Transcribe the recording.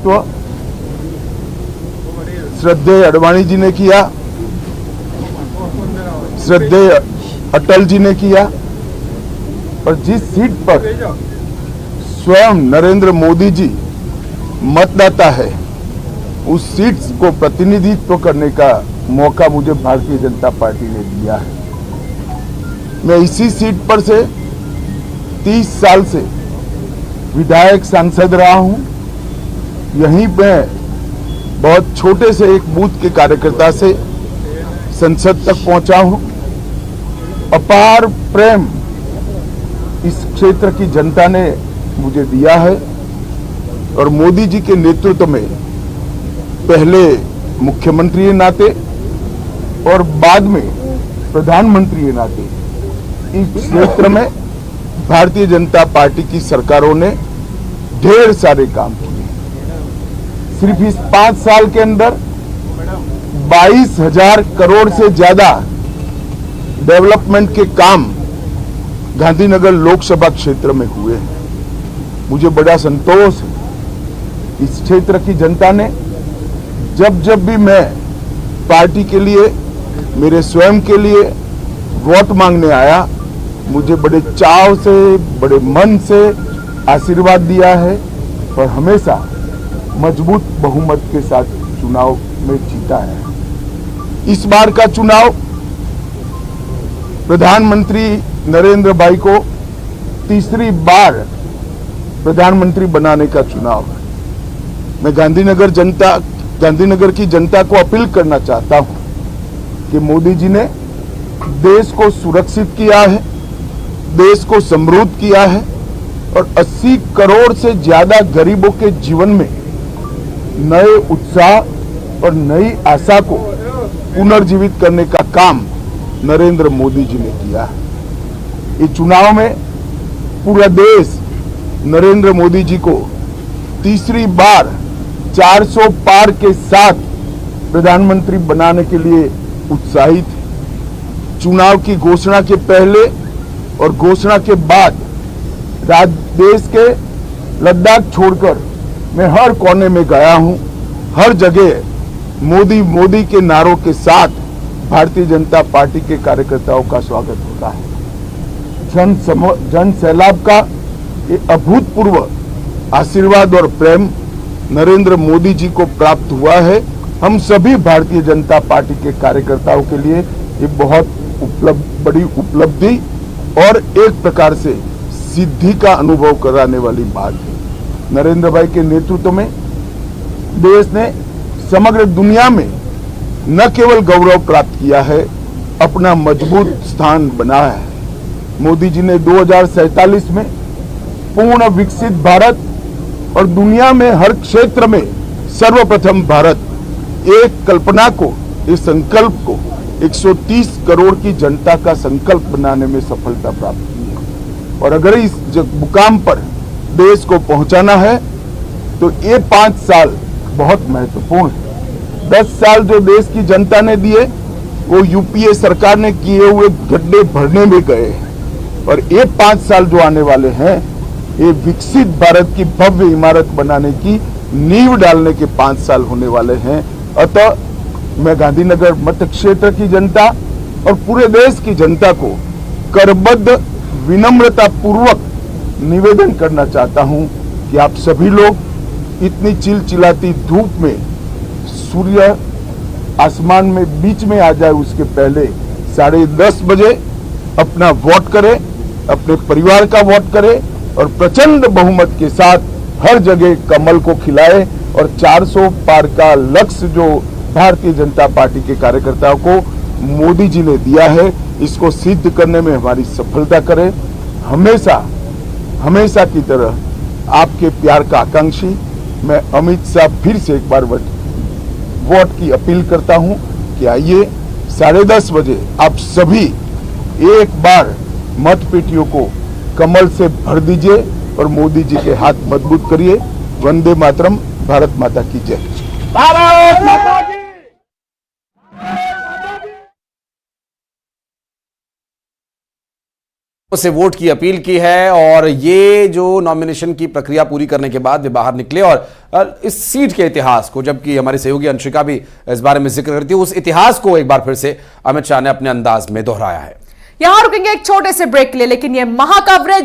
नेतृत्व श्रद्धेय अडवाणी जी ने किया, श्रद्धेय अटल जी ने किया, और जिस सीट पर स्वयं नरेंद्र मोदी जी मतदाता है, उस सीट को प्रतिनिधित्व करने का मौका मुझे भारतीय जनता पार्टी ने दिया है। मैं इसी सीट पर से 30 साल से विधायक सांसद रहा हूं। यहीं पे बहुत छोटे से एक बूथ के कार्यकर्ता से संसद तक पहुंचा हूं। अपार प्रेम इस क्षेत्र की जनता ने मुझे दिया है, और मोदी जी के नेतृत्व में पहले मुख्यमंत्री के नाते और बाद में प्रधानमंत्री के नाते इस क्षेत्र में भारतीय जनता पार्टी की सरकारों ने ढेर सारे काम किए। सिर्फ इस 5 साल के अंदर 22,000 करोड़ से ज्यादा डेवलपमेंट के काम गांधीनगर लोकसभा क्षेत्र में हुए हैं। मुझे बड़ा संतोष है। इस क्षेत्र की जनता ने जब भी मैं पार्टी के लिए, मेरे स्वयं के लिए वोट मांगने आया, मुझे बड़े चाव से, बड़े मन से आशीर्वाद दिया है, और हमेशा मजबूत बहुमत के साथ चुनाव में जीता है। इस बार का चुनाव प्रधानमंत्री नरेंद्र भाई को तीसरी बार प्रधानमंत्री बनाने का चुनाव है। मैं गांधीनगर की जनता को अपील करना चाहता हूं कि मोदी जी ने देश को सुरक्षित किया है, देश को समृद्ध किया है, और 80 करोड़ से ज्यादा गरीबों के जीवन में नए उत्साह और नई आशा को पुनर्जीवित करने का काम नरेंद्र मोदी जी ने किया है। ये चुनाव में पूरा देश नरेंद्र मोदी जी को तीसरी बार 400 पार के साथ प्रधानमंत्री बनाने के लिए उत्साहित है। चुनाव की घोषणा के पहले और घोषणा के बाद देश के लद्दाख छोड़कर मैं हर कोने में गया हूं। हर जगह मोदी मोदी के नारों के साथ भारतीय जनता पार्टी के कार्यकर्ताओं का स्वागत होता है। जन सैलाब का ये अभूतपूर्व आशीर्वाद और प्रेम नरेंद्र मोदी जी को प्राप्त हुआ है। हम सभी भारतीय जनता पार्टी के कार्यकर्ताओं के लिए ये बहुत बड़ी उपलब्धि और एक प्रकार से सिद्धि का अनुभव कराने वाली बात है। नरेंद्र भाई के नेतृत्व में देश ने समग्र दुनिया में न केवल गौरव प्राप्त किया है, अपना मजबूत स्थान बनाया है। मोदी जी ने 2047 में पूर्ण विकसित भारत और दुनिया में हर क्षेत्र में सर्वप्रथम भारत, एक कल्पना को, इस संकल्प को 130 करोड़ की जनता का संकल्प बनाने में सफलता प्राप्त की है। और अगर इस मुकाम पर देश को पहुंचाना है तो ये 5 साल बहुत महत्वपूर्ण है। 10 साल जो देश की जनता ने दिए वो यूपीए सरकार ने किए हुए गड्ढे भरने में गए हैं, और ये 5 साल जो आने वाले हैं ये विकसित भारत की भव्य इमारत बनाने की नींव डालने के 5 साल होने वाले हैं। अतः मैं गांधीनगर मत क्षेत्र की जनता और पूरे देश की जनता को करबद्ध विनम्रता पूर्वक निवेदन करना चाहता हूं कि आप सभी लोग इतनी चिलचिलाती धूप में सूर्य आसमान में बीच में आ जाए उसके पहले 10:30 बजे अपना वोट करें, अपने परिवार का वोट करें, और प्रचंड बहुमत के साथ हर जगह कमल को खिलाए, और 400 पार का लक्ष्य जो भारतीय जनता पार्टी के कार्यकर्ताओं को मोदी जी ने दिया है, इसको सिद्ध करने में हमारी सफलता करें। हमेशा की तरह आपके प्यार का आकांक्षी मैं अमित शाह फिर से एक बार वोट की अपील करता हूं कि आइए 10:30 बजे आप सभी एक बार मत पेटियों को कमल से भर दीजिए और मोदी जी के हाथ मजबूत करिए। वंदे मातरम। भारत माता की जय। भारत माता की से वोट की अपील की है और ये जो नॉमिनेशन की प्रक्रिया पूरी करने के बाद वे बाहर निकले और इस सीट के इतिहास को, जबकि हमारी सहयोगी अंशिका भी इस बारे में जिक्र करती है, उस इतिहास को एक बार फिर से अमित शाह ने अपने अंदाज में दोहराया है। यहां रुकेंगे एक छोटे से ब्रेक के लिए, लेकिन ये महाकवरेज